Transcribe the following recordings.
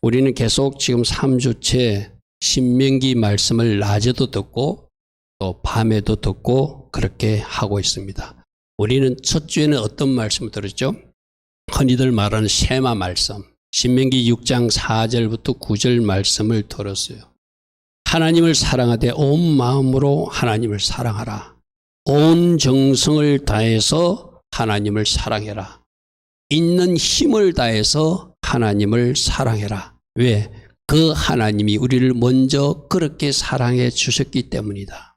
우리는 계속 지금 3주째 신명기 말씀을 낮에도 듣고 또 밤에도 듣고 그렇게 하고 있습니다. 우리는 첫 주에는 어떤 말씀을 들었죠? 흔히들 말하는 쉐마 말씀, 신명기 6장 4절부터 9절 말씀을 들었어요. 하나님을 사랑하되 온 마음으로 하나님을 사랑하라. 온 정성을 다해서 하나님을 사랑해라. 있는 힘을 다해서 하나님을 사랑해라. 왜? 그 하나님이 우리를 먼저 그렇게 사랑해 주셨기 때문이다.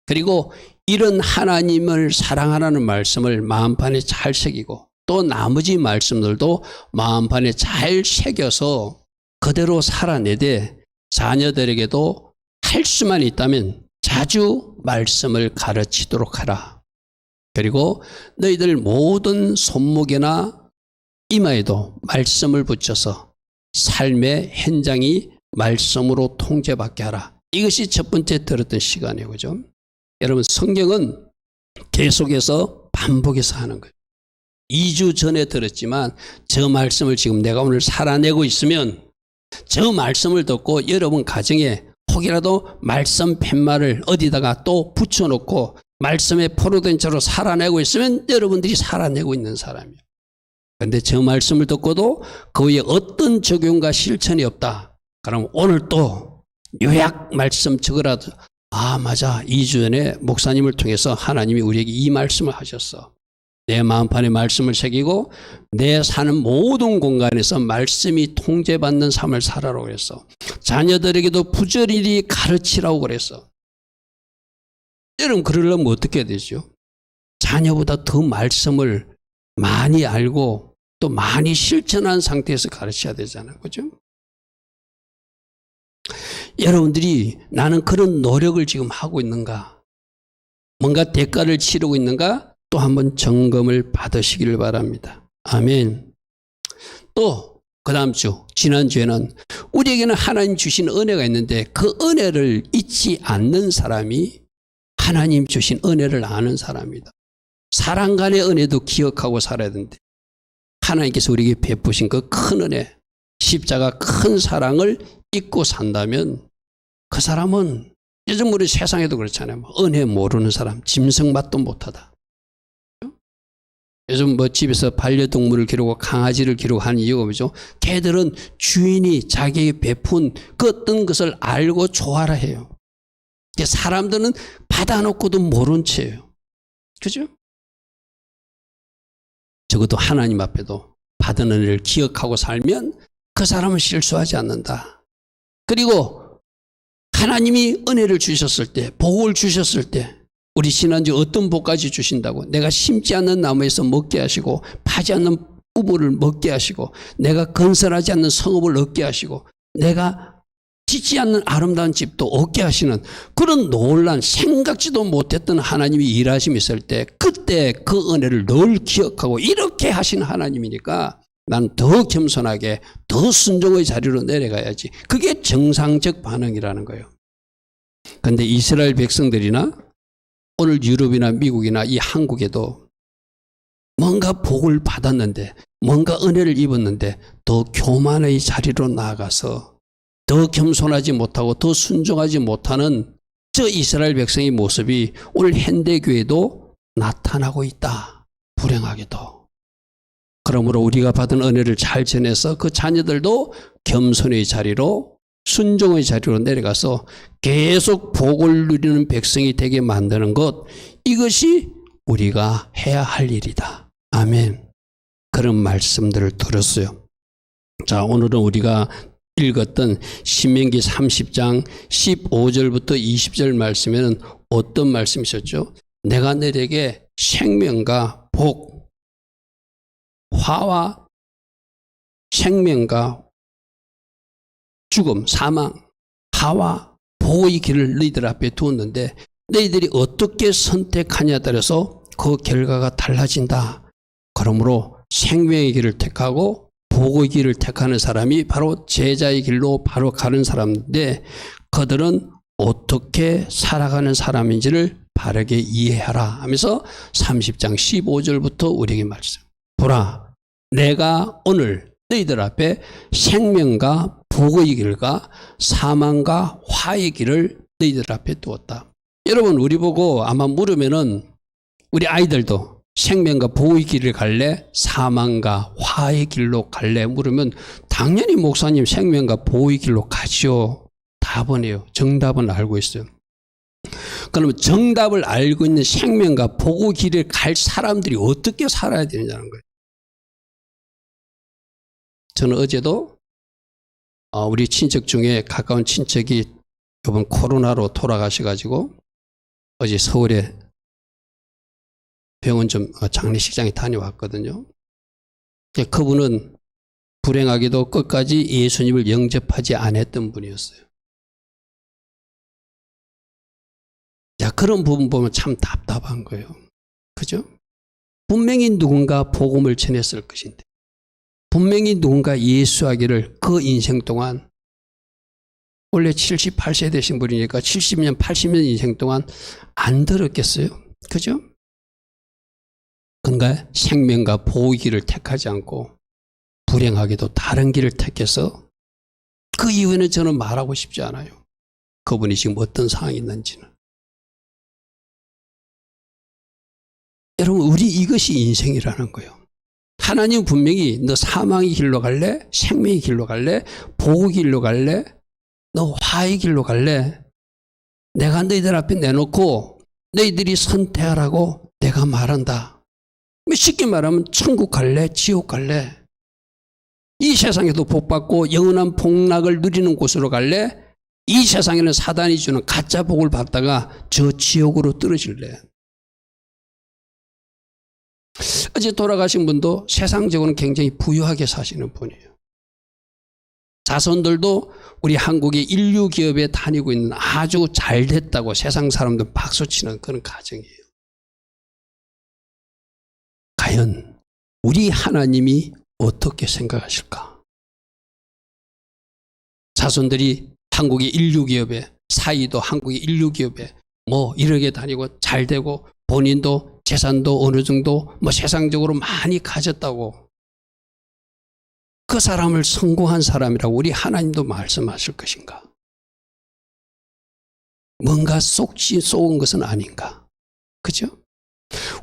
그리고 이런 하나님을 사랑하라는 말씀을 마음판에 잘 새기고 또 나머지 말씀들도 마음판에 잘 새겨서 그대로 살아내되 자녀들에게도 할 수만 있다면 자주 말씀을 가르치도록 하라. 그리고 너희들 모든 손목에나 이마에도 말씀을 붙여서 삶의 현장이 말씀으로 통제받게 하라. 이것이 첫 번째 들었던 시간이에요. 그죠? 여러분, 성경은 계속해서 반복해서 하는 거예요. 2주 전에 들었지만 저 말씀을 지금 내가 오늘 살아내고 있으면 저 말씀을 듣고 여러분 가정에 혹이라도 말씀 팻말을 어디다가 또 붙여놓고 말씀에 포로된 채로 살아내고 있으면 여러분들이 살아내고 있는 사람이에요. 그런데 저 말씀을 듣고도 그 위에 어떤 적용과 실천이 없다. 그럼 오늘 또 요약 말씀 적으라도 아 맞아 2주 전에 목사님을 통해서 하나님이 우리에게 이 말씀을 하셨어. 내 마음판에 말씀을 새기고 내 사는 모든 공간에서 말씀이 통제받는 삶을 살아라고 그랬어. 자녀들에게도 부지런히 가르치라고 그랬어. 여러분 그러려면 어떻게 해야 되죠? 자녀보다 더 말씀을 많이 알고 또 많이 실천한 상태에서 가르쳐야 되잖아요. 그죠? 여러분들이 나는 그런 노력을 지금 하고 있는가? 뭔가 대가를 치르고 있는가? 또 한번 점검을 받으시기를 바랍니다. 아멘. 또 그 다음 주 지난주에는 우리에게는 하나님 주신 은혜가 있는데 그 은혜를 잊지 않는 사람이 하나님 주신 은혜를 아는 사람이다. 사람 간의 은혜도 기억하고 살아야 되는데 하나님께서 우리에게 베푸신 그 큰 은혜, 십자가 큰 사랑을 잊고 산다면 그 사람은 요즘 우리 세상에도 그렇잖아요. 은혜 모르는 사람, 짐승 맛도 못하다. 요즘 뭐 집에서 반려동물을 기르고 강아지를 기르고 하는 이유가 뭐죠? 걔들은 주인이 자기에게 베푼 그 어떤 것을 알고 좋아라 해요. 사람들은 받아놓고도 모른 채예요. 그죠? 적어도 하나님 앞에도 받은 은혜를 기억하고 살면 그 사람은 실수하지 않는다. 그리고 하나님이 은혜를 주셨을 때, 복을 주셨을 때 우리 지난주 어떤 복까지 주신다고? 내가 심지 않는 나무에서 먹게 하시고 파지 않는 우물을 먹게 하시고 내가 건설하지 않는 성읍을 얻게 하시고 내가 짓지 않는 아름다운 집도 얻게 하시는 그런 놀란 생각지도 못했던 하나님이 일하심이 있을 때 그때 그 은혜를 늘 기억하고 이렇게 하신 하나님이니까 난 더 겸손하게 더 순종의 자리로 내려가야지. 그게 정상적 반응이라는 거예요. 그런데 이스라엘 백성들이나 오늘 유럽이나 미국이나 이 한국에도 뭔가 복을 받았는데 뭔가 은혜를 입었는데 더 교만의 자리로 나아가서 더 겸손하지 못하고 더 순종하지 못하는 저 이스라엘 백성의 모습이 오늘 현대교회도 나타나고 있다. 불행하게도. 그러므로 우리가 받은 은혜를 잘 전해서 그 자녀들도 겸손의 자리로 순종의 자리로 내려가서 계속 복을 누리는 백성이 되게 만드는 것, 이것이 우리가 해야 할 일이다. 아멘. 그런 말씀들을 들었어요. 자, 오늘은 우리가 읽었던 신명기 30장 15절부터 20절 말씀에는 어떤 말씀이 있었죠? 내가 너에게 생명과 복, 화와 생명과 죽음, 사망, 하와 보호의 길을 너희들 앞에 두었는데 너희들이 어떻게 선택하냐에 따라서 그 결과가 달라진다. 그러므로 생명의 길을 택하고 보호의 길을 택하는 사람이 바로 제자의 길로 바로 가는 사람인데 그들은 어떻게 살아가는 사람인지를 바르게 이해하라 하면서 30장 15절부터 우리에게 말씀. 보라, 내가 오늘 너희들 앞에 생명과 복의 길과 사망과 화의 길을 너희들 앞에 두었다. 여러분, 우리 보고 아마 물으면은 우리 아이들도 생명과 복의 길을 갈래? 사망과 화의 길로 갈래? 물으면 당연히 목사님 생명과 복의 길로 가시오. 답은요. 정답은 알고 있어요. 그러면 정답을 알고 있는 생명과 복의 길을 갈 사람들이 어떻게 살아야 되느냐는 거예요. 저는 어제도 우리 친척 중에 가까운 친척이 이번 코로나로 돌아가셔가지고 어제 서울에 병원 좀 장례식장에 다녀왔거든요. 그분은 불행하게도 끝까지 예수님을 영접하지 않았던 분이었어요. 자, 그런 부분 보면 참 답답한 거예요. 그죠? 분명히 누군가 복음을 전했을 것인데, 분명히 누군가 예수하기를 그 인생 동안, 원래 78세 되신 분이니까 70년, 80년 인생 동안 안 들었겠어요? 그죠? 그런가 생명과 복의 길을 택하지 않고 불행하게도 다른 길을 택해서 그 이후에는 저는 말하고 싶지 않아요. 그분이 지금 어떤 상황이 있는지는. 여러분, 우리 이것이 인생이라는 거예요. 하나님 분명히 너 사망의 길로 갈래? 생명의 길로 갈래? 복의 길로 갈래? 너 화의 길로 갈래? 내가 너희들 앞에 내놓고 너희들이 선택하라고 내가 말한다. 쉽게 말하면 천국 갈래? 지옥 갈래? 이 세상에도 복받고 영원한 복락을 누리는 곳으로 갈래? 이 세상에는 사단이 주는 가짜 복을 받다가 저 지옥으로 떨어질래? 어제 돌아가신 분도 세상적으로는 굉장히 부유하게 사시는 분이에요. 자손들도 우리 한국의 인류 기업에 다니고 있는 아주 잘 됐다고 세상 사람들 박수치는 그런 가정이에요. 과연 우리 하나님이 어떻게 생각하실까? 자손들이 한국의 인류 기업에, 사이도 한국의 인류 기업에 뭐 이렇게 다니고 잘 되고 본인도 재산도 어느 정도 뭐 세상적으로 많이 가졌다고, 그 사람을 성공한 사람이라고 우리 하나님도 말씀하실 것인가? 뭔가 속은 것은 아닌가? 그죠?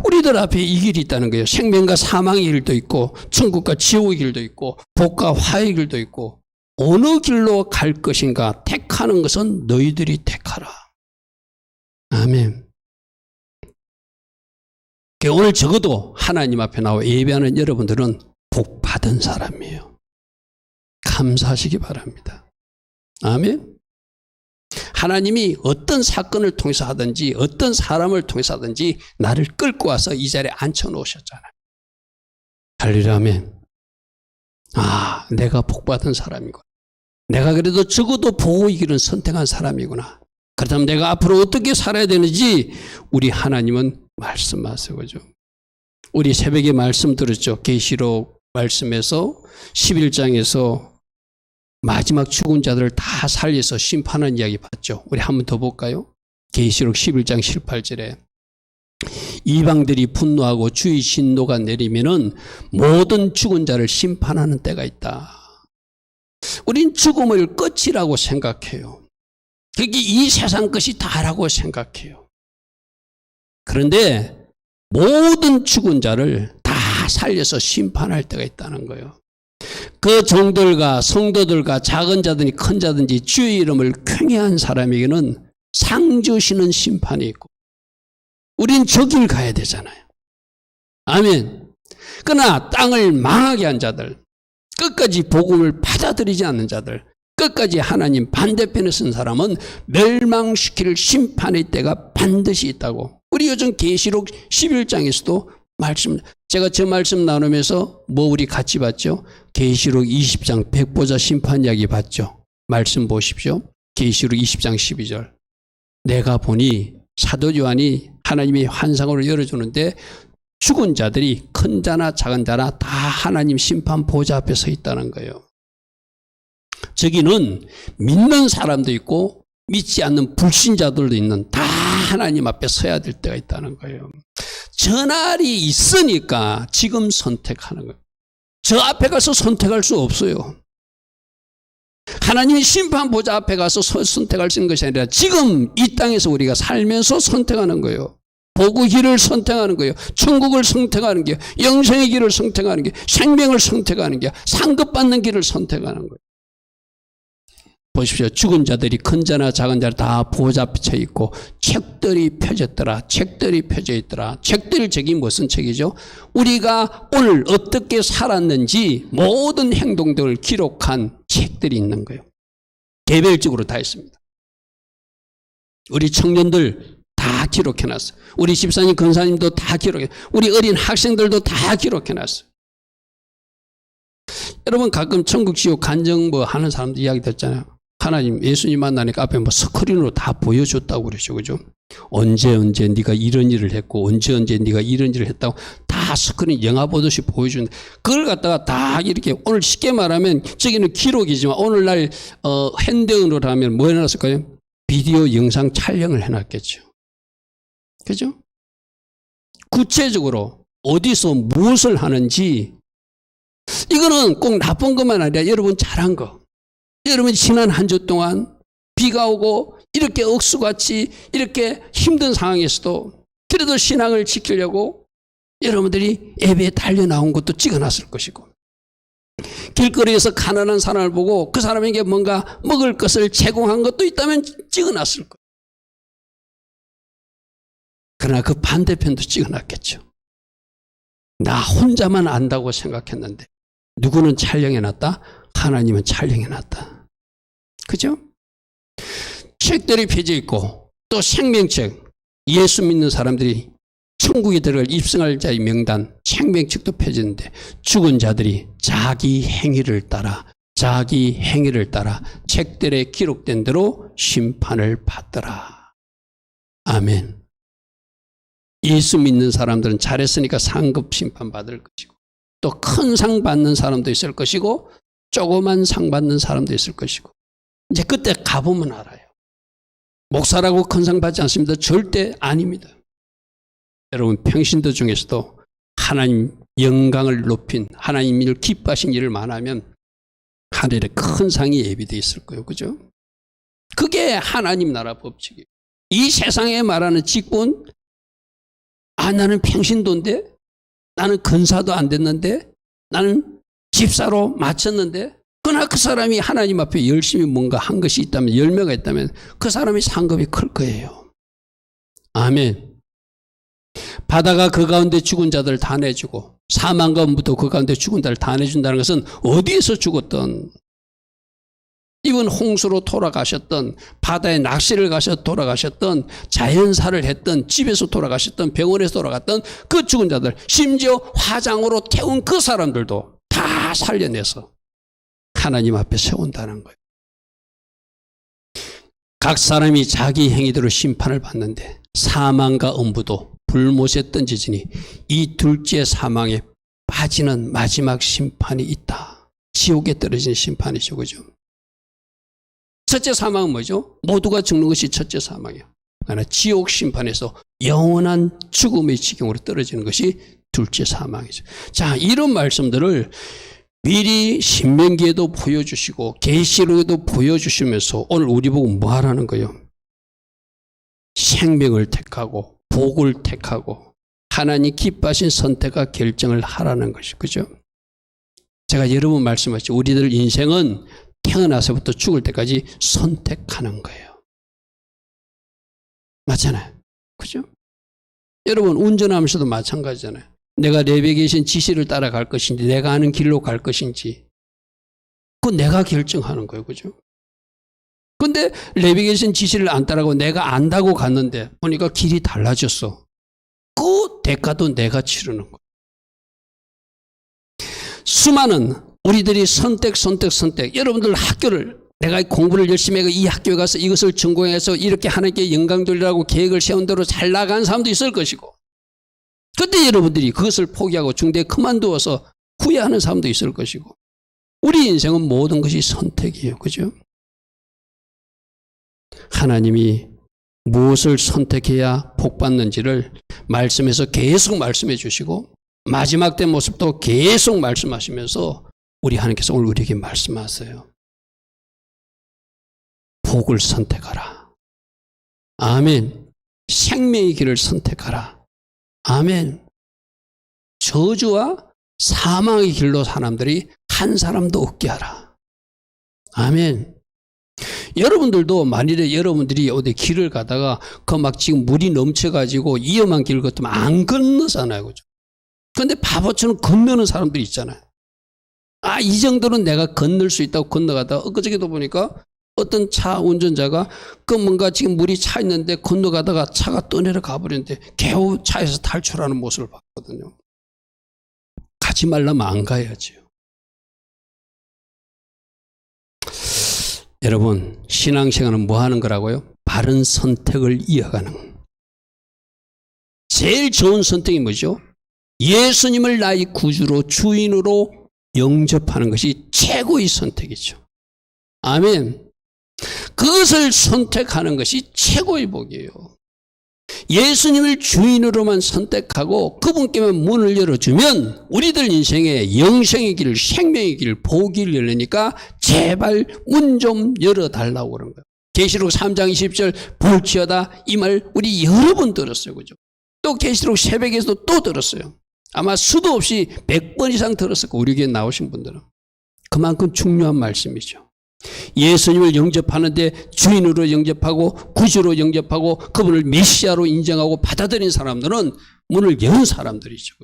우리들 앞에 이 길이 있다는 거예요. 생명과 사망의 길도 있고 천국과 지옥의 길도 있고 복과 화의 길도 있고, 어느 길로 갈 것인가 택하는 것은 너희들이 택하라. 아멘. 오늘 적어도 하나님 앞에 나와 예배하는 여러분들은 복 받은 사람이에요. 감사하시기 바랍니다. 아멘. 하나님이 어떤 사건을 통해서 하든지 어떤 사람을 통해서 하든지 나를 끌고 와서 이 자리에 앉혀놓으셨잖아요. 할렐루야. 아멘. 아, 내가 복 받은 사람이구나. 내가 그래도 적어도 복의 길은 선택한 사람이구나. 그렇다면 내가 앞으로 어떻게 살아야 되는지 우리 하나님은 말씀하세요. 그죠? 우리 새벽에 말씀 들었죠. 계시록 말씀에서 11장에서 마지막 죽은 자들을 다 살려서 심판하는 이야기 봤죠. 우리 한 번 더 볼까요? 계시록 11장 18절에 이방들이 분노하고 주의 진노가 내리면은 모든 죽은 자를 심판하는 때가 있다. 우린 죽음을 끝이라고 생각해요. 그게 이 세상 것이 다라고 생각해요. 그런데 모든 죽은 자를 다 살려서 심판할 때가 있다는 거예요. 그 종들과 성도들과 작은 자든지 큰 자든지 주의 이름을 쾌회한 사람에게는 상 주시는 심판이 있고, 우린 저 길 가야 되잖아요. 아멘. 그러나 땅을 망하게 한 자들, 끝까지 복음을 받아들이지 않는 자들, 끝까지 하나님 반대편에 쓴 사람은 멸망시킬 심판의 때가 반드시 있다고. 우리 요즘 계시록 11장에서도 말씀, 제가 저 말씀 나누면서 뭐 우리 같이 봤죠? 계시록 20장 백보자 심판 이야기 봤죠? 말씀 보십시오. 계시록 20장 12절. 내가 보니 사도 요한이 하나님의 환상으로 열어주는데 죽은 자들이 큰 자나 작은 자나 다 하나님 심판 보좌 앞에 서 있다는 거예요. 저기는 믿는 사람도 있고 믿지 않는 불신자들도 있는, 다 하나님 앞에 서야 될 때가 있다는 거예요. 저 날이 있으니까 지금 선택하는 거예요. 저 앞에 가서 선택할 수 없어요. 하나님이 심판보좌 앞에 가서 선택할 수 있는 것이 아니라 지금 이 땅에서 우리가 살면서 선택하는 거예요. 복의 길을 선택하는 거예요. 천국을 선택하는 게, 영생의 길을 선택하는 게, 생명을 선택하는 게, 상급받는 길을 선택하는 거예요. 보십시오. 죽은 자들이 큰 자나 작은 자나 다 보좌 앞에 쳐 있고 책들이 펴졌더라. 책들이 펴져 있더라. 책들 저기 무슨 책이죠? 우리가 오늘 어떻게 살았는지 모든 행동들을 기록한 책들이 있는 거예요. 개별적으로 다 있습니다. 우리 청년들 다 기록해놨어요. 우리 집사님, 권사님도 다 기록해. 우리 어린 학생들도 다 기록해놨어요. 여러분 가끔 천국 지옥 간증 뭐 하는 사람들 이야기 듣잖아요. 하나님 예수님 만나니까 앞에 뭐 스크린으로 다 보여줬다고 그러죠. 그죠? 언제 네가 이런 일을 했고 언제 네가 이런 일을 했다고 다 스크린 영화 보듯이 보여주는데 그걸 갖다가 다 이렇게 오늘 쉽게 말하면 저기는 기록이지만 오늘날 핸드폰으로 하면 뭐 해놨을까요? 비디오 영상 촬영을 해놨겠죠. 그죠? 구체적으로 어디서 무엇을 하는지 이거는 꼭 나쁜 것만 아니라 여러분 잘한 거. 여러분 지난 한 주 동안 비가 오고 이렇게 억수같이 이렇게 힘든 상황에서도 그래도 신앙을 지키려고 여러분들이 예배에 달려 나온 것도 찍어놨을 것이고 길거리에서 가난한 사람을 보고 그 사람에게 뭔가 먹을 것을 제공한 것도 있다면 찍어놨을 거예요. 그러나 그 반대편도 찍어놨겠죠. 나 혼자만 안다고 생각했는데 누구는 촬영해놨다? 하나님은 촬영해놨다. 그죠? 책들이 펴져 있고 또 생명책, 예수 믿는 사람들이 천국에 들어갈 입성할 자의 명단, 생명책도 펴지는데 죽은 자들이 자기 행위를 따라 책들에 기록된 대로 심판을 받더라. 아멘. 예수 믿는 사람들은 잘했으니까 상급 심판 받을 것이고 또 큰 상 받는 사람도 있을 것이고 조그만 상 받는 사람도 있을 것이고 이제 그때 가보면 알아요. 목사라고 큰 상 받지 않습니다. 절대 아닙니다. 여러분 평신도 중에서도 하나님 영광을 높인 하나님 일 기뻐하신 일을 많으면 하늘에 큰 상이 예비되어 있을 거예요. 그죠? 그게 하나님 나라 법칙이에요. 이 세상에 말하는 직분 나는 평신도인데 나는 근사도 안 됐는데 나는 집사로 마쳤는데 그러나 그 사람이 하나님 앞에 열심히 뭔가 한 것이 있다면 열매가 있다면 그 사람이 상급이 클 거예요. 아멘. 바다가 그 가운데 죽은 자들을 다 내주고 사망과 음부도 그 가운데 죽은 자를 다 내준다는 것은 어디에서 죽었던 이번 홍수로 돌아가셨던 바다에 낚시를 가셔서 돌아가셨던 자연사를 했던 집에서 돌아가셨던 병원에서 돌아갔던 그 죽은 자들 심지어 화장으로 태운 그 사람들도 다 살려내서 하나님 앞에 세운다는 거예요. 각 사람이 자기 행위대로 심판을 받는데 사망과 음부도 불못에 던지지니 이 둘째 사망에 빠지는 마지막 심판이 있다. 지옥에 떨어지는 심판이죠. 그죠? 첫째 사망은 뭐죠? 모두가 죽는 것이 첫째 사망이에요. 그러나 지옥 심판에서 영원한 죽음의 지경으로 떨어지는 것이 둘째 사망이죠. 자, 이런 말씀들을 미리 신명기에도 보여주시고 계시록에도 보여주시면서 오늘 우리 보고 뭐 하라는 거예요? 생명을 택하고 복을 택하고 하나님 기뻐하신 선택과 결정을 하라는 것이 그죠? 제가 여러 번 말씀하셨죠. 우리들 인생은 태어나서부터 죽을 때까지 선택하는 거예요. 맞잖아요. 그죠? 여러분 운전하면서도 마찬가지잖아요. 내가 내비에 계신 지시를 따라갈 것인지 내가 아는 길로 갈 것인지 그건 내가 결정하는 거예요. 그죠? 근데 내비에 계신 지시를 안 따라가고 내가 안다고 갔는데 보니까 길이 달라졌어. 그 대가도 내가 치르는 거예요. 수많은 우리들이 선택. 여러분들 학교를 내가 공부를 열심히 하고 이 학교에 가서 이것을 전공해서 이렇게 하나님께 영광 돌리라고 계획을 세운 대로 잘 나가는 사람도 있을 것이고 그때 여러분들이 그것을 포기하고 중대에 그만두어서 후회하는 사람도 있을 것이고 우리 인생은 모든 것이 선택이에요. 그죠? 하나님이 무엇을 선택해야 복 받는지를 말씀에서 계속 말씀해 주시고 마지막 때 모습도 계속 말씀하시면서 우리 하나님께서 오늘 우리에게 말씀하세요. 복을 선택하라. 아멘. 생명의 길을 선택하라. 아멘. 저주와 사망의 길로 사람들이 한 사람도 없게 하라. 아멘. 여러분들도 만일에 여러분들이 어디 길을 가다가 그 막 지금 물이 넘쳐가지고 위험한 길 같으면 안 건너잖아요. 그죠? 그런데 바보처럼 건너는 사람들이 있잖아요. 아, 이 정도는 내가 건널 수 있다고 건너가다가 엊그저께도 보니까 어떤 차 운전자가 그 뭔가 지금 물이 차 있는데 건너가다가 차가 떠내려 가버렸는데 겨우 차에서 탈출하는 모습을 봤거든요. 가지 말라면 안 가야지요. 여러분, 신앙생활은 뭐 하는 거라고요? 바른 선택을 이어가는. 제일 좋은 선택이 뭐죠? 예수님을 나의 구주로 주인으로 영접하는 것이 최고의 선택이죠. 아멘. 그것을 선택하는 것이 최고의 복이에요. 예수님을 주인으로만 선택하고 그분께만 문을 열어주면 우리들 인생에 영생의 길, 생명의 길, 복이 열리니까 제발 문 좀 열어달라고 그런 거예요. 계시록 3장 20절 볼지어다 이 말 우리 여러 번 들었어요. 그죠? 또 계시록 새벽에서도 또 들었어요. 아마 수도 없이 100번 이상 들었을 거예요. 우리 교회 나오신 분들은. 그만큼 중요한 말씀이죠. 예수님을 영접하는데 주인으로 영접하고 구주로 영접하고 그분을 메시아로 인정하고 받아들인 사람들은 문을 연 사람들이죠.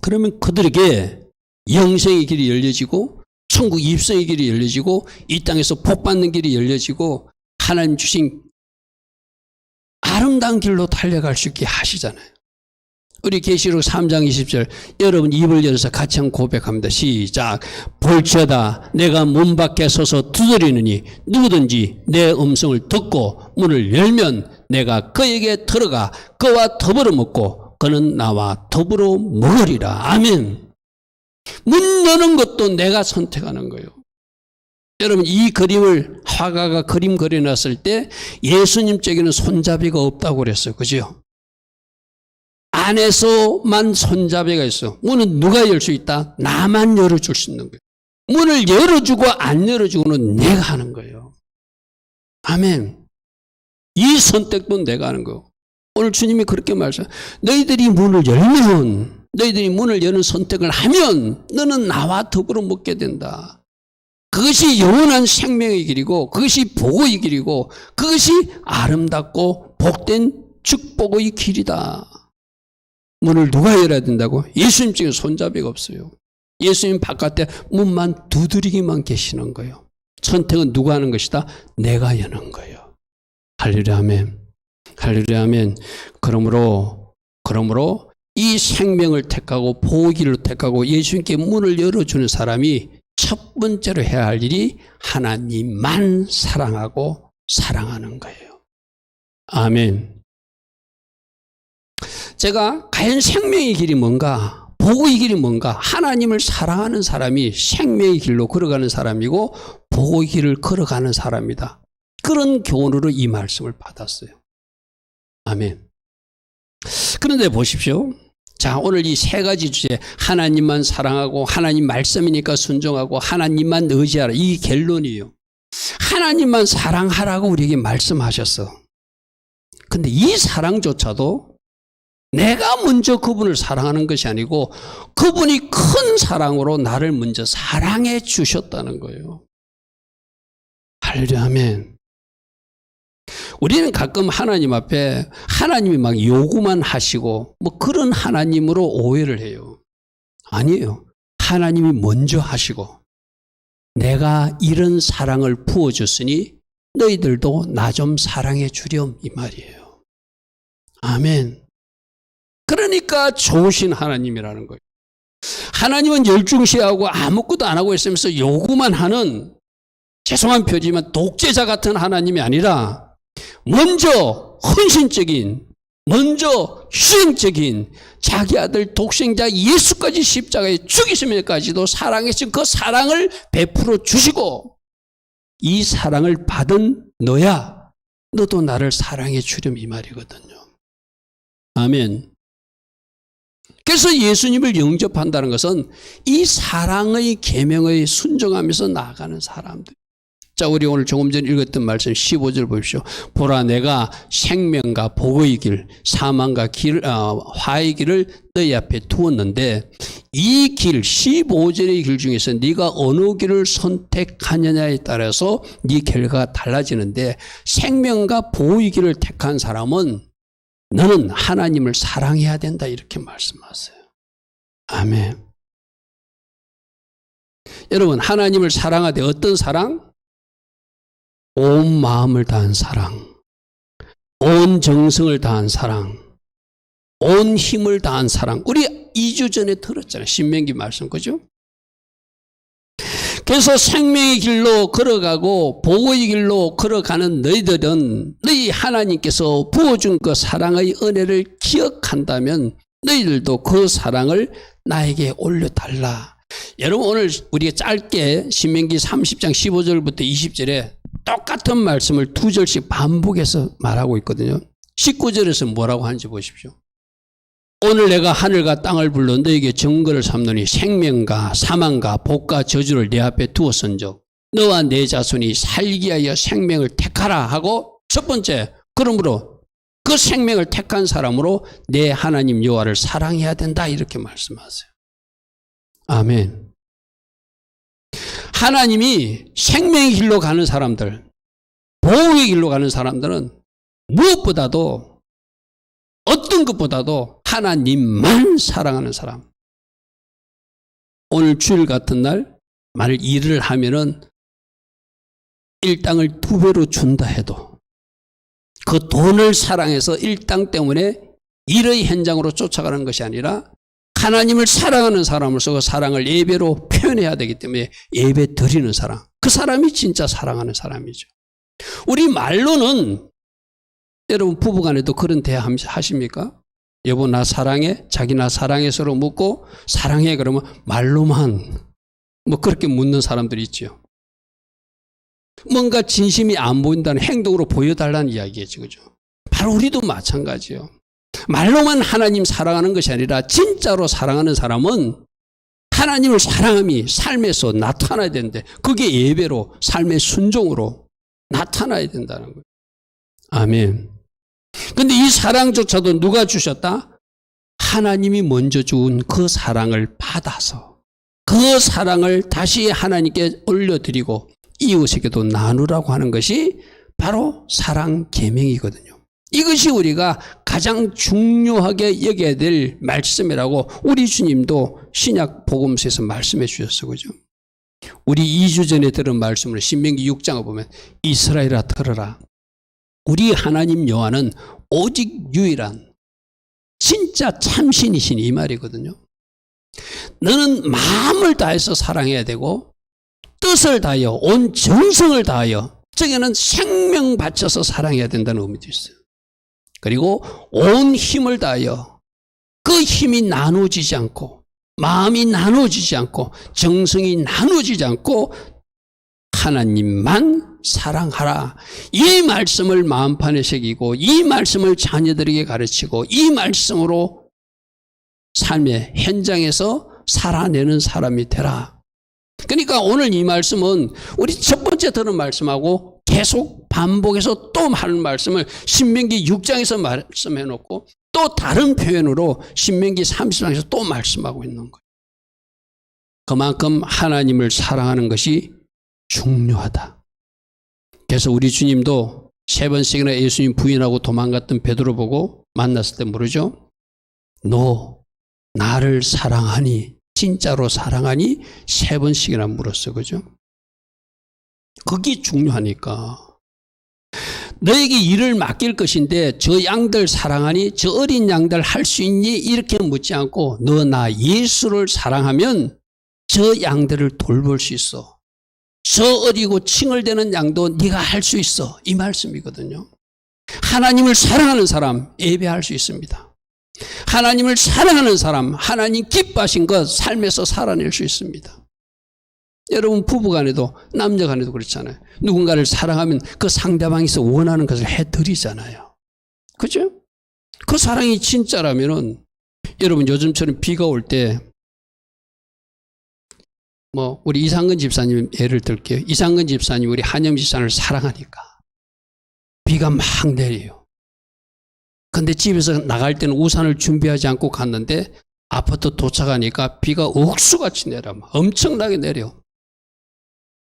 그러면 그들에게 영생의 길이 열려지고 천국 입성의 길이 열려지고 이 땅에서 복받는 길이 열려지고 하나님 주신 아름다운 길로 달려갈 수 있게 하시잖아요. 우리 계시록 3장 20절 여러분 입을 열어서 같이 한번 고백합니다. 시작. 볼지어다 내가 문 밖에 서서 두드리느니 누구든지 내 음성을 듣고 문을 열면 내가 그에게 들어가 그와 더불어 먹고 그는 나와 더불어 먹으리라. 아멘. 문 여는 것도 내가 선택하는 거예요. 여러분 이 그림을 화가가 그림 그려놨을 때 예수님 쪽에는 손잡이가 없다고 그랬어요. 그죠? 안에서만 손잡이가 있어. 문은 누가 열 수 있다? 나만 열어줄 수 있는 거예요. 문을 열어주고 안 열어주고는 내가 하는 거예요. 아멘. 이 선택도 내가 하는 거예요. 오늘 주님이 그렇게 말씀하세요. 너희들이 문을 열면, 너희들이 문을 여는 선택을 하면 너는 나와 더불어 먹게 된다. 그것이 영원한 생명의 길이고 그것이 복의 길이고 그것이 아름답고 복된 축복의 길이다. 문을 누가 열어야 된다고? 예수님 쪽에 손잡이가 없어요. 예수님 바깥에 문만 두드리기만 계시는 거예요. 선택은 누가 하는 것이다? 내가 여는 거예요. 할렐루야 아멘. 할렐루야 아멘. 그러므로 이 생명을 택하고 보기를 택하고 예수님께 문을 열어주는 사람이 첫 번째로 해야 할 일이 하나님만 사랑하고 사랑하는 거예요. 아멘. 제가 과연 생명의 길이 뭔가, 복의 길이 뭔가, 하나님을 사랑하는 사람이 생명의 길로 걸어가는 사람이고 복의 길을 걸어가는 사람이다. 그런 교훈으로 이 말씀을 받았어요. 아멘. 그런데 보십시오. 자, 오늘 이 세 가지 주제, 하나님만 사랑하고 하나님 말씀이니까 순종하고 하나님만 의지하라. 이 결론이에요. 하나님만 사랑하라고 우리에게 말씀하셨어. 근데 이 사랑조차도 내가 먼저 그분을 사랑하는 것이 아니고 그분이 큰 사랑으로 나를 먼저 사랑해 주셨다는 거예요. 할렐루야 아멘. 우리는 가끔 하나님 앞에 하나님이 막 요구만 하시고 뭐 그런 하나님으로 오해를 해요. 아니에요. 하나님이 먼저 하시고 내가 이런 사랑을 부어줬으니 너희들도 나 좀 사랑해 주렴 이 말이에요. 아멘. 그러니까 좋으신 하나님이라는 거예요. 하나님은 열중시하고 아무것도 안 하고 있으면서 요구만 하는 죄송한 표지만 독재자 같은 하나님이 아니라 먼저 헌신적인, 먼저 희생적인 자기 아들 독생자 예수까지 십자가에 죽이시면까지도 사랑해서 그 사랑을 베풀어 주시고 이 사랑을 받은 너야 너도 나를 사랑해 주렴 이 말이거든요. 아멘. 그래서 예수님을 영접한다는 것은 이 사랑의 계명에 순종하면서 나아가는 사람들. 자, 우리 오늘 조금 전에 읽었던 말씀 15절 보십시오. 보라, 내가 생명과 복의 길, 사망과 화의 길을 너희 앞에 두었는데 이 길, 15절의 길 중에서 네가 어느 길을 선택하느냐에 따라서 네 결과가 달라지는데, 생명과 복의 길을 택한 사람은 너는 하나님을 사랑해야 된다, 이렇게 말씀하세요. 아멘. 여러분, 하나님을 사랑하되 어떤 사랑? 온 마음을 다한 사랑, 온 정성을 다한 사랑, 온 힘을 다한 사랑. 우리 2주 전에 들었잖아요. 신명기 말씀, 그죠? 그래서 생명의 길로 걸어가고 복의 길로 걸어가는 너희들은 너희 하나님께서 부어준 그 사랑의 은혜를 기억한다면 너희들도 그 사랑을 나에게 올려달라. 여러분, 오늘 우리가 짧게 신명기 30장 15절부터 20절에 똑같은 말씀을 2절씩 반복해서 말하고 있거든요. 19절에서 뭐라고 하는지 보십시오. 오늘 내가 하늘과 땅을 불러 너에게 증거를 삼노니 생명과 사망과 복과 저주를 내 앞에 두었은즉 너와 내 자손이 살기 위하여 생명을 택하라 하고, 첫 번째, 그러므로 그 생명을 택한 사람으로 내 하나님 여호와를 사랑해야 된다, 이렇게 말씀하세요. 아멘. 하나님이 생명의 길로 가는 사람들, 보호의 길로 가는 사람들은 무엇보다도, 어떤 것보다도 하나님만 사랑하는 사람. 오늘 주일 같은 날 만일 일을 하면은 일당을 2배로 준다 해도 그 돈을 사랑해서 일당 때문에 일의 현장으로 쫓아가는 것이 아니라 하나님을 사랑하는 사람으로서 그 사랑을 예배로 표현해야 되기 때문에 예배 드리는 사람, 그 사람이 진짜 사랑하는 사람이죠. 우리 말로는, 여러분 부부간에도 그런 대화 하십니까? 여보 나 사랑해? 자기 나 사랑해? 서로 묻고 사랑해 그러면 말로만 뭐 그렇게 묻는 사람들이 있죠. 뭔가 진심이 안 보인다는 행동으로 보여달라는 이야기겠죠. 그죠? 바로 우리도 마찬가지예요. 말로만 하나님 사랑하는 것이 아니라 진짜로 사랑하는 사람은 하나님을 사랑함이 삶에서 나타나야 되는데, 그게 예배로, 삶의 순종으로 나타나야 된다는 거예요. 아멘. 근데 이 사랑조차도 누가 주셨다? 하나님이 먼저 준 그 사랑을 받아서 그 사랑을 다시 하나님께 올려드리고 이웃에게도 나누라고 하는 것이 바로 사랑 계명이거든요. 이것이 우리가 가장 중요하게 여겨야 될 말씀이라고 우리 주님도 신약 복음서에서 말씀해 주셨어요. 그죠? 우리 2주 전에 들은 말씀으로 신명기 6장을 보면 이스라엘아 들어라. 우리 하나님 여호와는 오직 유일한 진짜 참신이신, 이 말이거든요. 너는 마음을 다해서 사랑해야 되고 뜻을 다하여 온 정성을 다하여, 저기는 생명 바쳐서 사랑해야 된다는 의미도 있어요. 그리고 온 힘을 다하여, 그 힘이 나누어지지 않고 마음이 나누어지지 않고 정성이 나누어지지 않고 하나님만 사랑하라. 이 말씀을 마음판에 새기고 이 말씀을 자녀들에게 가르치고 이 말씀으로 삶의 현장에서 살아내는 사람이 되라. 그러니까 오늘 이 말씀은 우리 첫 번째 들은 말씀하고 계속 반복해서 또 하는 말씀을 신명기 6장에서 말씀해 놓고 또 다른 표현으로 신명기 30장에서 또 말씀하고 있는 거예요. 그만큼 하나님을 사랑하는 것이 중요하다. 그래서 우리 주님도 3번씩이나 예수님 부인하고 도망갔던 베드로 보고 만났을 때 물으죠. 너 나를 사랑하니, 진짜로 사랑하니? 3번씩이나 물었어. 그죠? 그게 중요하니까. 너에게 일을 맡길 것인데 저 양들 사랑하니? 저 어린 양들 할 수 있니? 이렇게 묻지 않고 너 나 예수를 사랑하면 저 양들을 돌볼 수 있어. 저 어리고 칭얼대는 양도 네가 할 수 있어. 이 말씀이거든요. 하나님을 사랑하는 사람 예배할 수 있습니다. 하나님을 사랑하는 사람 하나님 기뻐하신 것 삶에서 살아낼 수 있습니다. 여러분 부부간에도 남녀간에도 그렇잖아요. 누군가를 사랑하면 그 상대방에서 원하는 것을 해드리잖아요. 그죠? 그 사랑이 진짜라면은 여러분 요즘처럼 비가 올 때 우리 이상근 집사님 예를 들게요. 이상근 집사님 우리 한영 집사님을 사랑하니까 비가 막 내려요. 근데 집에서 나갈 때는 우산을 준비하지 않고 갔는데 아파트 도착하니까 비가 억수같이 내려. 엄청나게 내려.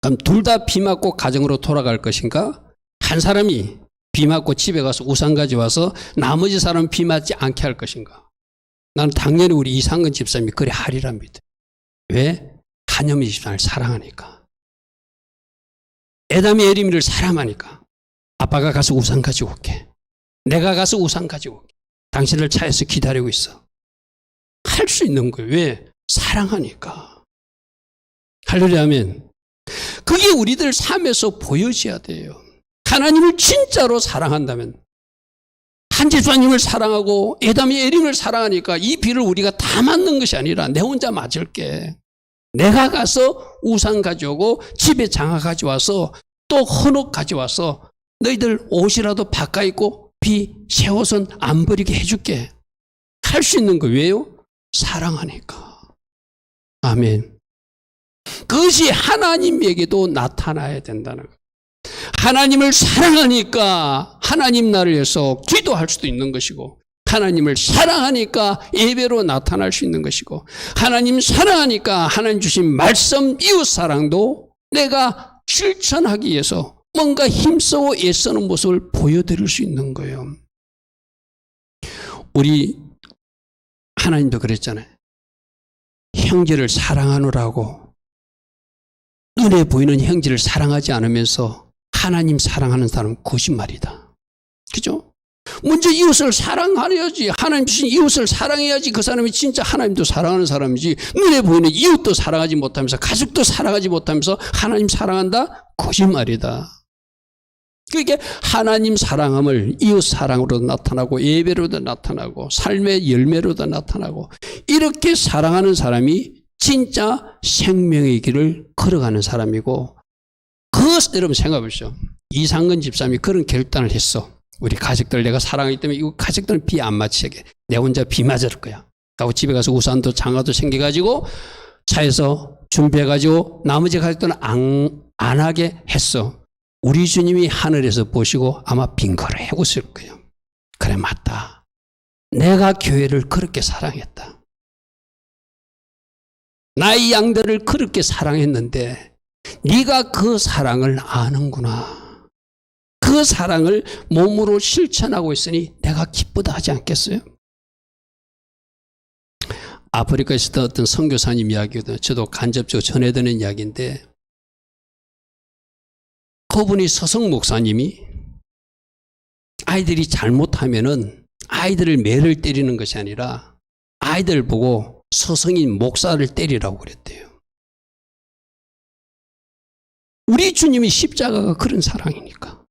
그럼 둘 다 비 맞고 가정으로 돌아갈 것인가? 한 사람이 비 맞고 집에 가서 우산 가져와서 나머지 사람은 비 맞지 않게 할 것인가? 나는 당연히 우리 이상근 집사님이 그래 하리랍니다. 왜? 한여미 집사를 사랑하니까. 에담이 에리미를 사랑하니까. 아빠가 가서 우산 가지고 올게. 내가 가서 우산 가지고 올게. 당신을 차에서 기다리고 있어. 할 수 있는 거예요. 왜? 사랑하니까. 할렐루야 아멘. 그게 우리들 삶에서 보여져야 돼요. 하나님을 진짜로 사랑한다면 한집사님을 사랑하고 에담이 에림을 사랑하니까 이 비를 우리가 다 맞는 것이 아니라 내 혼자 맞을게. 내가 가서 우산 가져오고 집에 장화 가져와서 또 헌옷 가져와서 너희들 옷이라도 바꿔 입고 비 새 옷은 안 버리게 해줄게. 할 수 있는 거 왜요? 사랑하니까. 아멘. 그것이 하나님에게도 나타나야 된다는 거예요. 하나님을 사랑하니까 하나님 나를 위해서 기도할 수도 있는 것이고, 하나님을 사랑하니까 예배로 나타날 수 있는 것이고, 하나님 사랑하니까 하나님 주신 말씀 이웃사랑도 내가 실천하기 위해서 뭔가 힘쓰고 애쓰는 모습을 보여드릴 수 있는 거예요. 우리 하나님도 그랬잖아요. 형제를 사랑하노라고 눈에 보이는 형제를 사랑하지 않으면서 하나님 사랑하는 사람은 거짓말이다. 그죠? 먼저 이웃을 사랑하여야지. 하나님 주신 이웃을 사랑해야지 그 사람이 진짜 하나님도 사랑하는 사람이지, 눈에 보이는 이웃도 사랑하지 못하면서 가족도 사랑하지 못하면서 하나님 사랑한다? 거짓말이다. 그러니까 하나님 사랑함을 이웃 사랑으로도 나타나고 예배로도 나타나고 삶의 열매로도 나타나고, 이렇게 사랑하는 사람이 진짜 생명의 길을 걸어가는 사람이고, 여러분 생각해 보시죠. 이상근 집사님이 그런 결단을 했어. 우리 가족들 내가 사랑하기 때문에 이 가족들은 비 안 맞히게, 내 혼자 비 맞을 거야 하고 집에 가서 우산도 장화도 챙겨가지고 차에서 준비해가지고 나머지 가족들은 안 하게 했어. 우리 주님이 하늘에서 보시고 아마 빙거를 해고쓸 거예요. 그래, 맞다. 내가 교회를 그렇게 사랑했다. 나의 양들을 그렇게 사랑했는데 네가 그 사랑을 아는구나. 그 사랑을 몸으로 실천하고 있으니 내가 기쁘다 하지 않겠어요? 아프리카에 있었던 어떤 선교사님 이야기거든요. 저도 간접적으로 전해드리는 이야기인데, 그분이 서성 목사님이 아이들이 잘못하면은 아이들을 매를 때리는 것이 아니라 아이들 보고 서성인 목사를 때리라고 그랬대요. 우리 주님이 십자가가 그런 사랑이니까.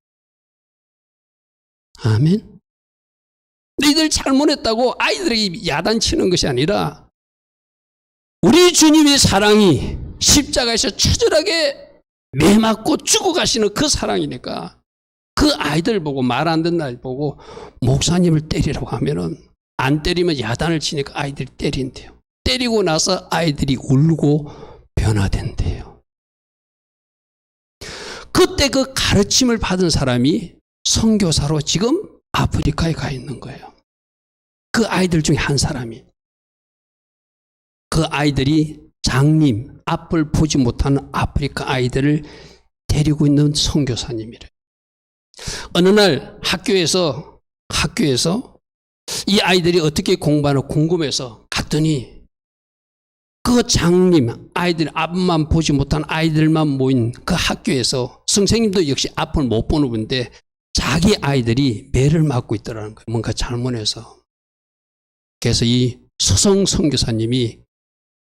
아멘. 너희들 잘못했다고 아이들에게 야단치는 것이 아니라 우리 주님의 사랑이 십자가에서 처절하게 매 맞고 죽어가시는 그 사랑이니까, 그 아이들 보고 말 안 듣는 아이들 보고 목사님을 때리라고 하면은 안 때리면 야단을 치니까 아이들이 때린대요. 때리고 나서 아이들이 울고 변화된대요. 그때 그 가르침을 받은 사람이 선교사로 지금 아프리카에 가 있는 거예요. 그 아이들 중에 한 사람이. 그 아이들이 장님, 앞을 보지 못하는 아프리카 아이들을 데리고 있는 선교사님이래. 어느 날 학교에서 이 아이들이 어떻게 공부하나 궁금해서 갔더니 그 장님, 아이들 앞만 보지 못한 아이들만 모인 그 학교에서 선생님도 역시 앞을 못 보는 분인데 자기 아이들이 매를 맞고 있더라는 거예요. 뭔가 잘못해서. 그래서 이 서성 선교사님이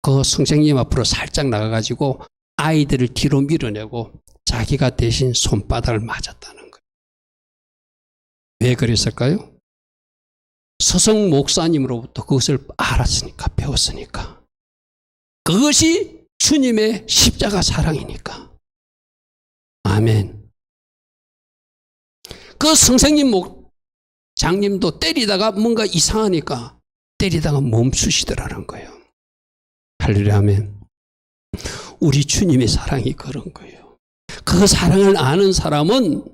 그 선생님 앞으로 살짝 나가가지고 아이들을 뒤로 밀어내고 자기가 대신 손바닥을 맞았다는 거예요. 왜 그랬을까요? 서성 목사님으로부터 그것을 알았으니까, 배웠으니까. 그것이 주님의 십자가 사랑이니까. 아멘. 그 선생님 장님도 때리다가 뭔가 이상하니까 때리다가 멈추시더라는 거예요. 할렐루야 아멘. 우리 주님의 사랑이 그런 거예요. 그 사랑을 아는 사람은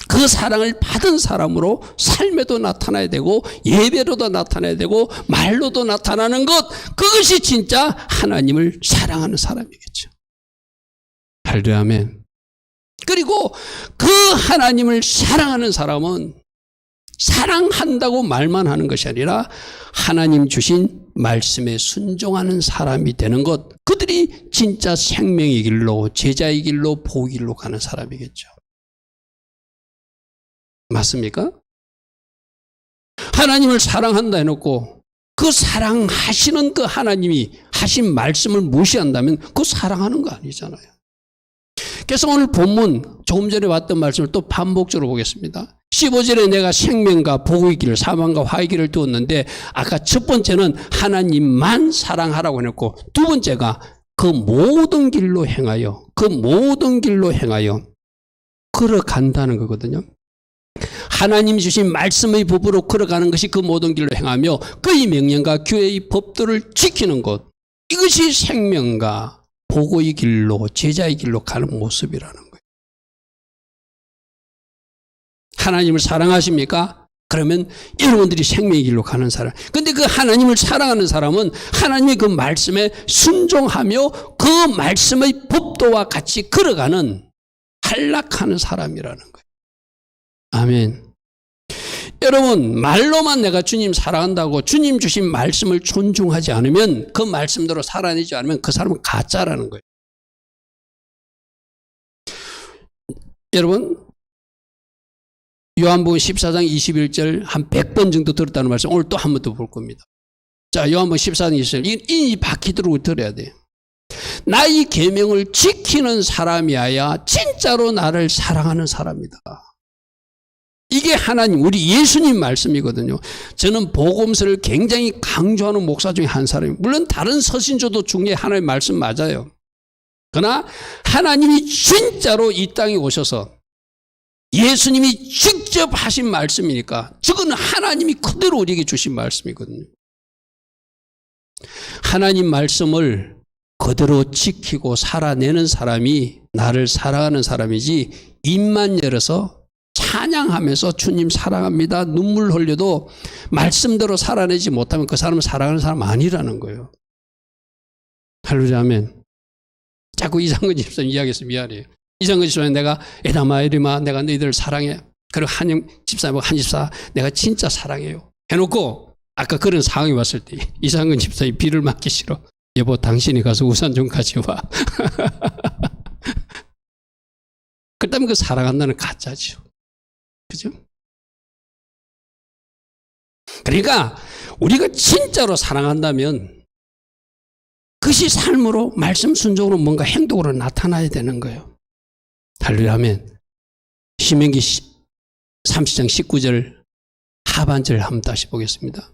그 사랑을 받은 사람으로 삶에도 나타나야 되고 예배로도 나타나야 되고 말로도 나타나는 것, 그것이 진짜 하나님을 사랑하는 사람이겠죠. 할렐루야 아멘. 그리고 그 하나님을 사랑하는 사람은 사랑한다고 말만 하는 것이 아니라 하나님 주신 말씀에 순종하는 사람이 되는 것, 그들이 진짜 생명의 길로, 제자의 길로, 복의 길로 가는 사람이겠죠. 맞습니까? 하나님을 사랑한다 해놓고 그 사랑하시는 그 하나님이 하신 말씀을 무시한다면 그 사랑하는 거 아니잖아요. 그래서 오늘 본문 조금 전에 왔던 말씀을 또 반복적으로 보겠습니다. 15절에 내가 생명과 복의 길, 사망과 화의 길을 두었는데, 아까 첫 번째는 하나님만 사랑하라고 해놓고 두 번째가 그 모든 길로 행하여, 그 모든 길로 행하여 걸어간다는 거거든요. 하나님 주신 말씀의 법으로 걸어가는 것이 그 모든 길로 행하며 그의 명령과 교회의 법도를 지키는 것, 이것이 생명과 복의 길로, 제자의 길로 가는 모습이라는 거예요. 하나님을 사랑하십니까? 그러면 여러분들이 생명의 길로 가는 사람. 근데 그 하나님을 사랑하는 사람은 하나님의 그 말씀에 순종하며 그 말씀의 법도와 같이 걸어가는 한락하는 사람이라는 거예요. 아멘. 여러분, 말로만 내가 주님 사랑한다고 주님 주신 말씀을 존중하지 않으면, 그 말씀대로 살아내지 않으면 그 사람은 가짜라는 거예요. 여러분, 요한복음 14장 21절 한 100번 정도 들었다는 말씀 오늘 또 한 번 더 볼 겁니다. 자, 요한복음 14장 21절 이 바퀴들고 들어야 돼요. 나의 계명을 지키는 사람이야 진짜로 나를 사랑하는 사람이다. 이게 하나님, 우리 예수님 말씀이거든요. 저는 복음서를 굉장히 강조하는 목사 중에 한 사람이에요. 물론 다른 서신조도 중에 하나의 말씀 맞아요. 그러나 하나님이 진짜로 이 땅에 오셔서 예수님이 직접 하신 말씀이니까 저거는 하나님이 그대로 우리에게 주신 말씀이거든요. 하나님 말씀을 그대로 지키고 살아내는 사람이 나를 사랑하는 사람이지, 입만 열어서 찬양하면서 주님 사랑합니다 눈물 흘려도 말씀대로 살아내지 못하면 그 사람은 사랑하는 사람 아니라는 거예요. 할렐루야 아멘. 자꾸 이상근 집사님 이야기해서 미안해요. 이상근 집사님, 내가 에다마 에리마 내가 너희들을 사랑해. 그리고 한 집사 내가 진짜 사랑해요 해놓고 아까 그런 상황이 왔을 때 이상근 집사님 비를 맞기 싫어. 여보 당신이 가서 우산 좀 가져와. 그렇다면 그 사랑한다는 가짜죠. 그죠? 그러니까 우리가 진짜로 사랑한다면 그것이 삶으로, 말씀 순종으로, 뭔가 행동으로 나타나야 되는 거예요. 할렐루야 아멘. 신명기 30장 19절 하반절 한번 다시 보겠습니다.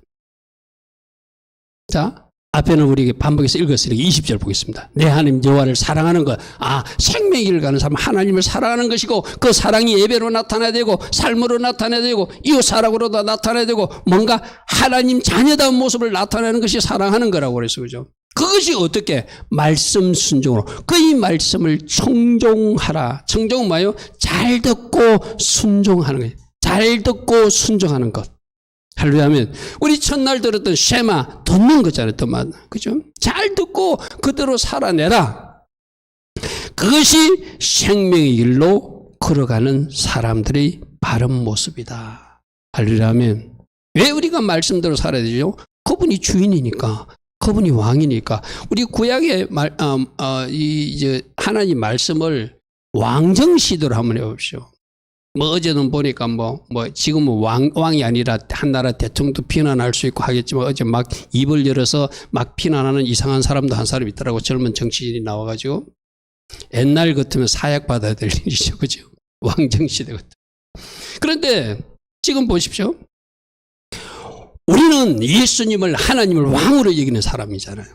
자, 앞에는 우리에게 반복해서 읽었으니까 20절 보겠습니다. 내 하나님 여호와를 사랑하는 것. 생명의 길을 가는 사람은 하나님을 사랑하는 것이고, 그 사랑이 예배로 나타나야 되고, 삶으로 나타나야 되고, 이웃 사랑으로도 나타나야 되고, 뭔가 하나님 자녀다운 모습을 나타내는 것이 사랑하는 거라고 그랬어요. 그죠? 그것이 어떻게? 말씀 순종으로. 그의 말씀을 청종하라. 청종은 뭐예요? 잘 듣고 순종하는 거예요. 잘 듣고 순종하는 것. 할렐루야 하면 우리 첫날 들었던 쉐마, 듣는 거잖아요. 그죠? 잘 듣고 그대로 살아내라. 그것이 생명의 길로 걸어가는 사람들의 바른 모습이다. 할렐루야 하면 왜 우리가 말씀대로 살아야 되죠? 그분이 주인이니까, 그분이 왕이니까. 우리 구약의 이제 하나님 말씀을 왕정시대로 한번 해봅시오. 어제는 보니까 지금은 왕이 아니라 한 나라 대통령도 비난할 수 있고 하겠지만, 어제 막 입을 열어서 막 비난하는 이상한 사람도 한 사람 있더라고. 젊은 정치인이 나와가지고. 옛날 같으면 사약 받아야 될 일이죠. 그죠? 왕정시대 같은. 그런데 지금 보십시오. 우리는 예수님을, 하나님을 왕으로 여기는 사람이잖아요.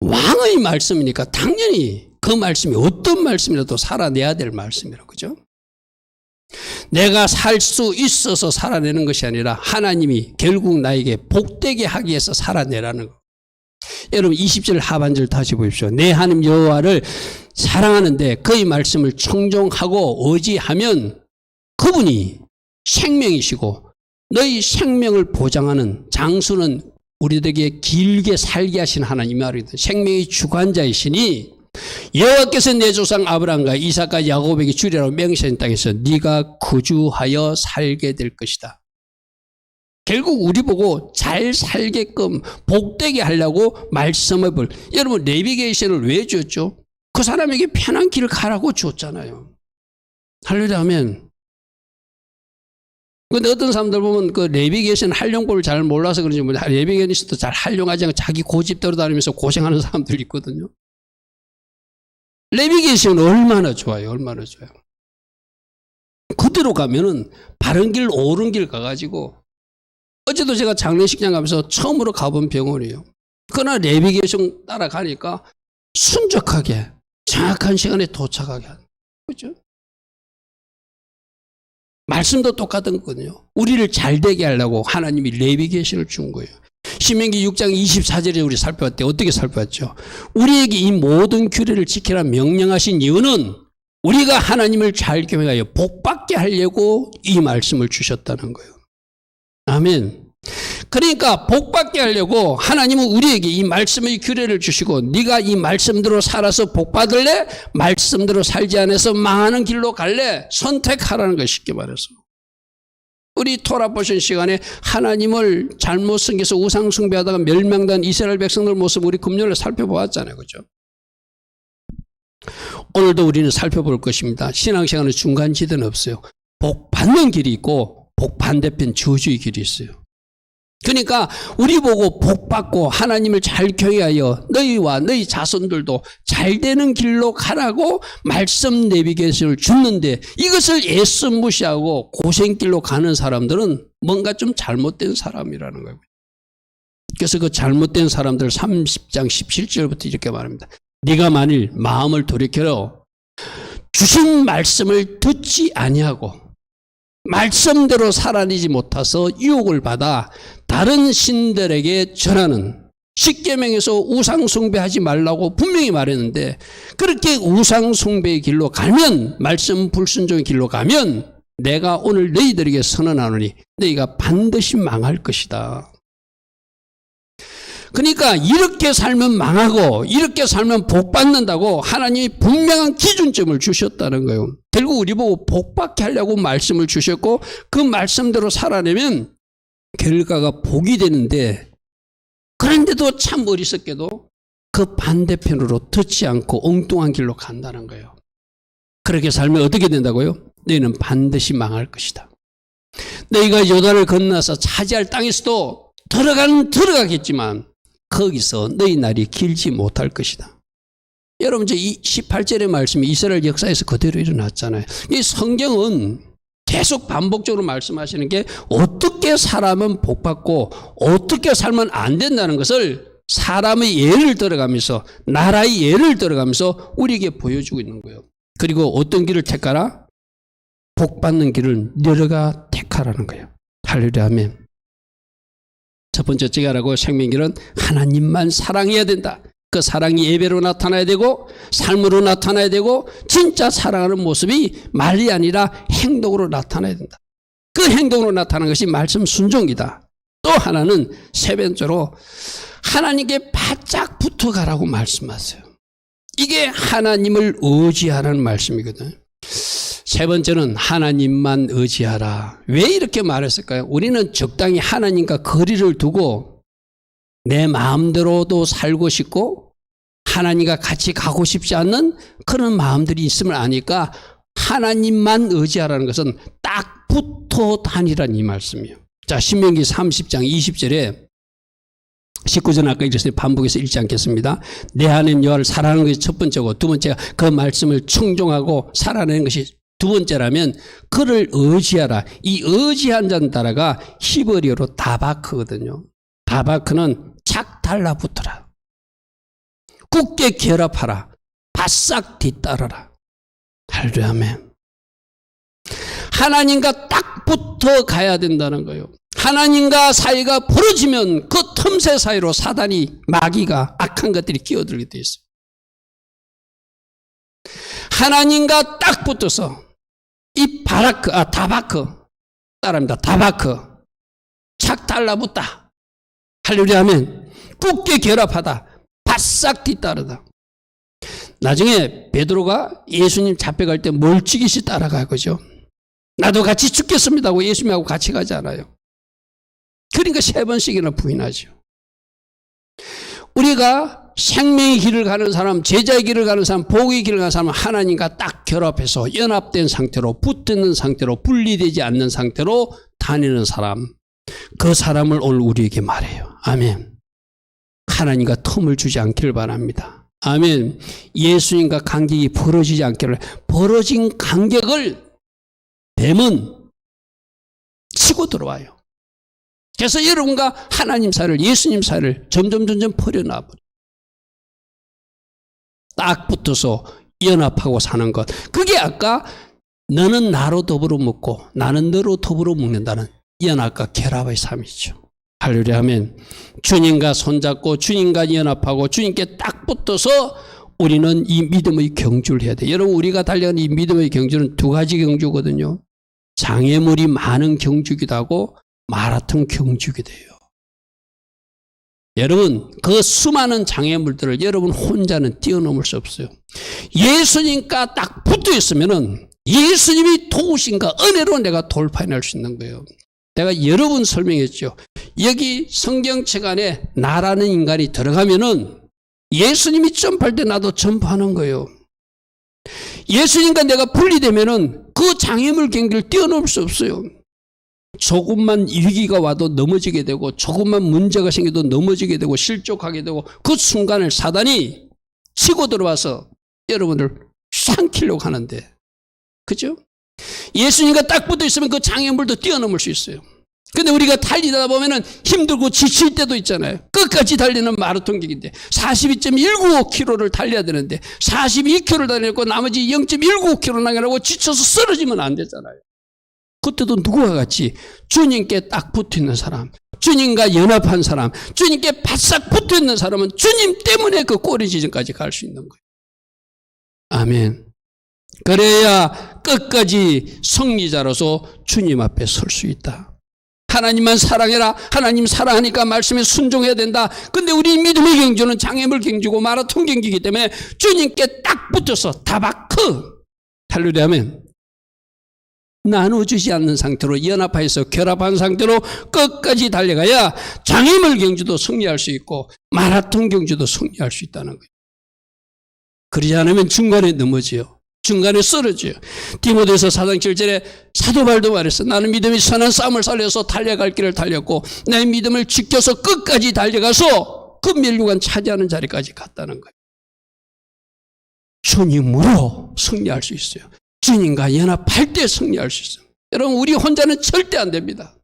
왕의 말씀이니까 당연히 그 말씀이 어떤 말씀이라도 살아내야 될 말씀이라고. 그죠? 내가 살 수 있어서 살아내는 것이 아니라 하나님이 결국 나에게 복되게 하기 위해서 살아내라는 거. 여러분 20절 하반절 다시 보십시오. 내 하나님 여호와를 사랑하는데 그의 말씀을 청종하고 의지하면 그분이 생명이시고 너희 생명을 보장하는 장수는 우리들에게 길게 살게 하신 하나님이 말이거든요. 생명의 주관자이시니 여호와께서 내 조상 아브라함과 이삭과 야곱에게 주리라고 맹세한 땅에서 네가 거주하여 살게 될 것이다. 결국 우리 보고 잘 살게끔 복되게 하려고 말씀을 여러분 내비게이션을 왜 줬죠? 그 사람에게 편한 길을 가라고 줬잖아요. 할렐루야 하면. 근데 어떤 사람들 보면 그 내비게이션 활용법을 잘 몰라서 그런지 모르겠는데 내비게이션도 잘 활용하지 않고 자기 고집대로 다니면서 고생하는 사람들이 있거든요. 내비게이션은 얼마나 좋아요. 얼마나 좋아요. 그대로 가면은 바른 길 옳은 길 가가지고 어제도 제가 장례식장 가면서 처음으로 가본 병원이에요. 그러나 내비게이션 따라가니까 순적하게 정확한 시간에 도착하게 하는 거죠. 말씀도 똑같은 거거든요. 우리를 잘 되게 하려고 하나님이 내비게이션을 준 거예요. 신명기 6장 24절에 우리 살펴봤대. 어떻게 살펴봤죠? 우리에게 이 모든 규례를 지키라 명령하신 이유는 우리가 하나님을 잘 경외하여 복받게 하려고 이 말씀을 주셨다는 거예요. 아멘. 그러니까 복받게 하려고 하나님은 우리에게 이 말씀의 규례를 주시고 네가 이 말씀대로 살아서 복받을래? 말씀대로 살지 않아서 망하는 길로 갈래? 선택하라는 거 쉽게 말해서. 우리 토라 보신 시간에 하나님을 잘못 섬겨서 우상 숭배하다가 멸망된 이스라엘 백성들 모습 우리 금요일에 살펴보았잖아요. 그죠? 오늘도 우리는 살펴볼 것입니다. 신앙생활은 중간지대는 없어요. 복 받는 길이 있고 복 반대편 저주의 길이 있어요. 그러니까 우리 보고 복 받고 하나님을 잘 경외하여 너희와 너희 자손들도 잘 되는 길로 가라고 말씀 내비게이션을 줬는데 이것을 애써 무시하고 고생길로 가는 사람들은 뭔가 좀 잘못된 사람이라는 거예요. 그래서 그 잘못된 사람들 30장 17절부터 이렇게 말합니다. 네가 만일 마음을 돌이켜 주신 말씀을 듣지 아니하고 말씀대로 살아내지 못해서 유혹을 받아 다른 신들에게 전하는 십계명에서 우상 숭배하지 말라고 분명히 말했는데 그렇게 우상 숭배의 길로 가면 말씀 불순종의 길로 가면 내가 오늘 너희들에게 선언하노니 너희가 반드시 망할 것이다. 그러니까 이렇게 살면 망하고 이렇게 살면 복 받는다고 하나님이 분명한 기준점을 주셨다는 거예요. 결국 우리 보고 복 받게 하려고 말씀을 주셨고 그 말씀대로 살아내면 결과가 복이 되는데 그런데도 참 어리석게도 그 반대편으로 듣지 않고 엉뚱한 길로 간다는 거예요. 그렇게 살면 어떻게 된다고요? 너희는 반드시 망할 것이다. 너희가 요단을 건너서 차지할 땅에서도 들어가겠지만 거기서 너희 날이 길지 못할 것이다. 여러분 이 18절의 말씀이 이스라엘 역사에서 그대로 일어났잖아요. 이 성경은 계속 반복적으로 말씀하시는 게 어떻게 살아면 복받고 어떻게 살면 안 된다는 것을 사람의 예를 들어가면서 나라의 예를 들어가면서 우리에게 보여주고 있는 거예요. 그리고 어떤 길을 택하라? 복받는 길을 너희가 택하라는 거예요. 할렐루야 아멘. 첫 번째 어떻게 하라고? 생명길은 하나님만 사랑해야 된다. 그 사랑이 예배로 나타나야 되고 삶으로 나타나야 되고 진짜 사랑하는 모습이 말이 아니라 행동으로 나타나야 된다. 그 행동으로 나타나는 것이 말씀 순종이다. 또 하나는 세 번째로 하나님께 바짝 붙어가라고 말씀하세요. 이게 하나님을 의지하라는 말씀이거든요. 세 번째는 하나님만 의지하라. 왜 이렇게 말했을까요? 우리는 적당히 하나님과 거리를 두고 내 마음대로도 살고 싶고 하나님과 같이 가고 싶지 않는 그런 마음들이 있음을 아니까 하나님만 의지하라는 것은 딱 붙어 다니라는 이 말씀이에요. 자, 신명기 30장 20절에 19절 아까 읽었어요. 반복해서 읽지 않겠습니다. 내 하나님 여호와를 사랑하는 것이 첫 번째고 두 번째가 그 말씀을 청종하고 살아내는 것이 두 번째라면 그를 의지하라. 이 의지한 자는 따라가 히브리어로 다바크거든요. 다바크는 착 달라붙어라. 굳게 결합하라. 바싹 뒤따라라. 할렐루야 아멘. 하나님과 딱 붙어 가야 된다는 거예요. 하나님과 사이가 벌어지면 그 틈새 사이로 사단이, 마귀가, 악한 것들이 끼어들게 돼 있어요. 하나님과 딱 붙어서 이 다바크 따라합니다. 다바크 착 달라붙다. 할렐루야 하면 굳게 결합하다. 바싹 뒤따르다. 나중에 베드로가 예수님 잡혀갈 때 멀찍이시 따라가요. 그죠? 나도 같이 죽겠습니다 하고 예수님하고 같이 가지 않아요. 그러니까 3번씩이나 부인하죠. 우리가 생명의 길을 가는 사람, 제자의 길을 가는 사람, 복의 길을 가는 사람은 하나님과 딱 결합해서 연합된 상태로, 붙는 상태로, 분리되지 않는 상태로 다니는 사람, 그 사람을 오늘 우리에게 말해요. 아멘. 하나님과 틈을 주지 않기를 바랍니다. 아멘. 예수님과 간격이 벌어지지 않기를. 벌어진 간격을 뱀은 치고 들어와요. 그래서 여러분과 하나님 사이를, 예수님 사이를 점점 퍼려놔버려요. 딱 붙어서 연합하고 사는 것. 그게 아까 너는 나로 더불어 먹고 나는 너로 더불어 먹는다는 연합과 결합의 삶이죠. 할렐루야 하면 주님과 손잡고 주님과 연합하고 주님께 딱 붙어서 우리는 이 믿음의 경주를 해야 돼요. 여러분, 우리가 달려가는 이 믿음의 경주는 2가지 경주거든요. 장애물이 많은 경주기도 하고 마라톤 경주기도 해요. 여러분, 그 수많은 장애물들을 여러분 혼자는 뛰어넘을 수 없어요. 예수님과 딱 붙어 있으면은 예수님이 도우신가 은혜로 내가 돌파해낼 수 있는 거예요. 내가 여러 번 설명했죠. 여기 성경책 안에 나라는 인간이 들어가면은 예수님이 점프할 때 나도 점프하는 거예요. 예수님과 내가 분리되면은 그 장애물 경기를 뛰어넘을 수 없어요. 조금만 위기가 와도 넘어지게 되고 조금만 문제가 생겨도 넘어지게 되고 실족하게 되고 그 순간을 사단이 치고 들어와서 여러분을 삼키려고 하는데, 그죠? 예수님과 딱 붙어 있으면 그 장애물도 뛰어넘을 수 있어요. 근데 우리가 달리다 보면은 힘들고 지칠 때도 있잖아요. 끝까지 달리는 마라톤 경기인데 42.195km를 달려야 되는데 42km를 달렸고 나머지 0.195km 나가려고 지쳐서 쓰러지면 안 되잖아요. 그때도 누구와 같이 주님께 딱 붙어있는 사람, 주님과 연합한 사람, 주님께 바싹 붙어있는 사람은 주님 때문에 그 꼬리 지점까지 갈 수 있는 거예요. 아멘. 그래야 끝까지 승리자로서 주님 앞에 설 수 있다. 하나님만 사랑해라. 하나님 사랑하니까 말씀에 순종해야 된다. 근데 우리 믿음의 경주는 장애물 경주고 마라톤 경주이기 때문에 주님께 딱 붙어서 다바크, 할렐루야 하면 나눠주지 않는 상태로 연합해서 결합한 상태로 끝까지 달려가야 장애물 경주도 승리할 수 있고 마라톤 경주도 승리할 수 있다는 거예요. 그러지 않으면 중간에 넘어져요. 중간에 쓰러져요. 디모데서 4장 7절에 사도 바울도 말했어. 나는 믿음이 선한 싸움을 살려서 달려갈 길을 달렸고 내 믿음을 지켜서 끝까지 달려가서 그 멸류관 차지하는 자리까지 갔다는 거예요. 주님으로 승리할 수 있어요. 주님과 연합할 때 승리할 수 있어요. 여러분, 우리 혼자는 절대 안 됩니다.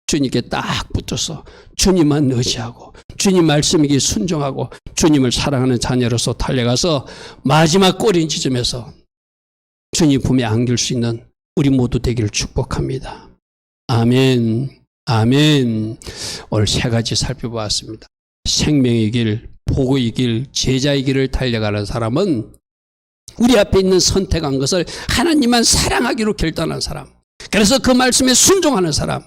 주님께 딱 붙어서 주님만 의지하고 주님 말씀에게 순종하고 주님을 사랑하는 자녀로서 달려가서 마지막 꼬린 지점에서 주님 품에 안길 수 있는 우리 모두 되기를 축복합니다. 아멘. 아멘. 오늘 3가지 살펴보았습니다. 생명의 길, 복의 길, 제자의 길을 달려가는 사람은 우리 앞에 있는 선택한 것을 하나님만 사랑하기로 결단한 사람, 그래서 그 말씀에 순종하는 사람,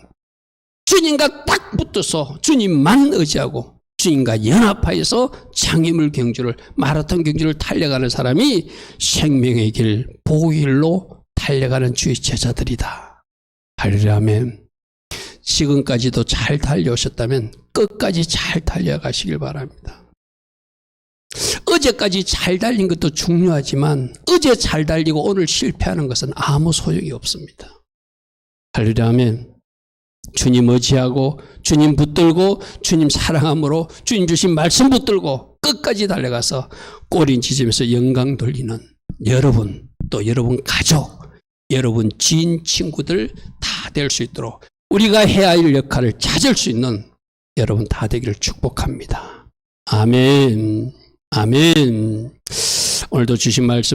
주님과 딱 붙어서 주님만 의지하고 주님과 연합하여서 장애물 경주를, 마라톤 경주를 달려가는 사람이 생명의 길, 복의 길로 달려가는 주의 제자들이다. 할렐루야 아멘. 지금까지도 잘 달려오셨다면 끝까지 잘 달려가시길 바랍니다. 어제까지 잘 달린 것도 중요하지만 어제 잘 달리고 오늘 실패하는 것은 아무 소용이 없습니다. 할렐루야 아멘. 주님 의지하고 주님 붙들고 주님 사랑함으로 주님 주신 말씀 붙들고 끝까지 달려가서 꼬린 지점에서 영광 돌리는 여러분, 또 여러분 가족, 여러분 지인 친구들 다 될 수 있도록 우리가 해야 할 역할을 찾을 수 있는 여러분 다 되기를 축복합니다. 아멘. 아멘. 오늘도 주신 말씀